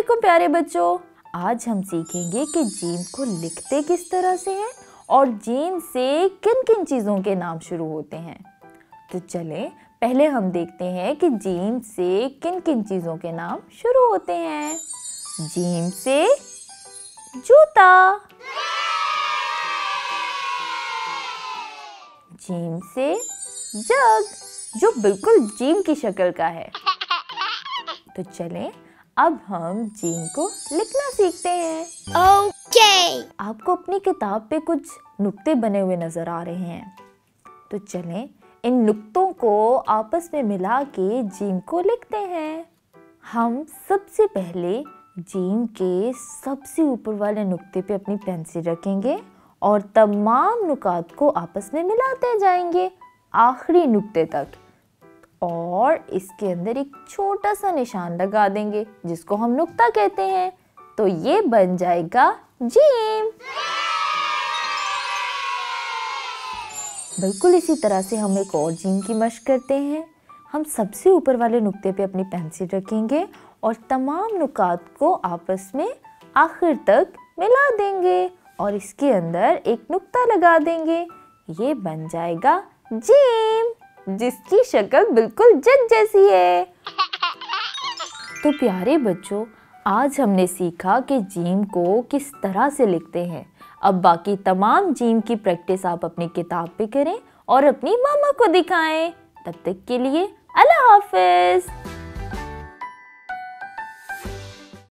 वालेकुम प्यारे बच्चों। आज हम सीखेंगे कि जीम को लिखते किस तरह से हैं और जीम से किन किन चीज़ों के नाम शुरू होते हैं। तो चलें पहले हम देखते हैं कि जीम से किन किन चीज़ों के नाम शुरू होते हैं। जीम से जूता, जीम से जग जो बिल्कुल जीम की शक्ल का है। तो चलें अब हम जीम को लिखना सीखते हैं। ओके। आपको अपनी किताब पे कुछ नुक्ते बने हुए नजर आ रहे हैं। तो चलें इन नुक्तों को आपस में मिला के जीम को लिखते हैं। हम सबसे पहले जीम के सबसे ऊपर वाले नुक्ते पे अपनी पेंसिल रखेंगे और तमाम नुकात को आपस में मिलाते जाएंगे आखिरी नुक्ते तक, और इसके अंदर एक छोटा सा निशान लगा देंगे जिसको हम नुक्ता कहते हैं। तो ये बन जाएगा जीम। बिल्कुल इसी तरह से हम एक और जीम की मशक करते हैं। हम सबसे ऊपर वाले नुक्ते पे अपनी पेंसिल रखेंगे और तमाम नुकात को आपस में आखिर तक मिला देंगे और इसके अंदर एक नुक्ता लगा देंगे। ये बन जाएगा जीम, जिसकी शक्ल बिल्कुल जग जैसी है। तो प्यारे बच्चों, आज हमने सीखा कि जीम को किस तरह से लिखते हैं। अब बाकी तमाम जीम की प्रैक्टिस आप अपनी किताब पे करें और अपनी मामा को दिखाएं। तब तक के लिए अल्लाह हाफिज।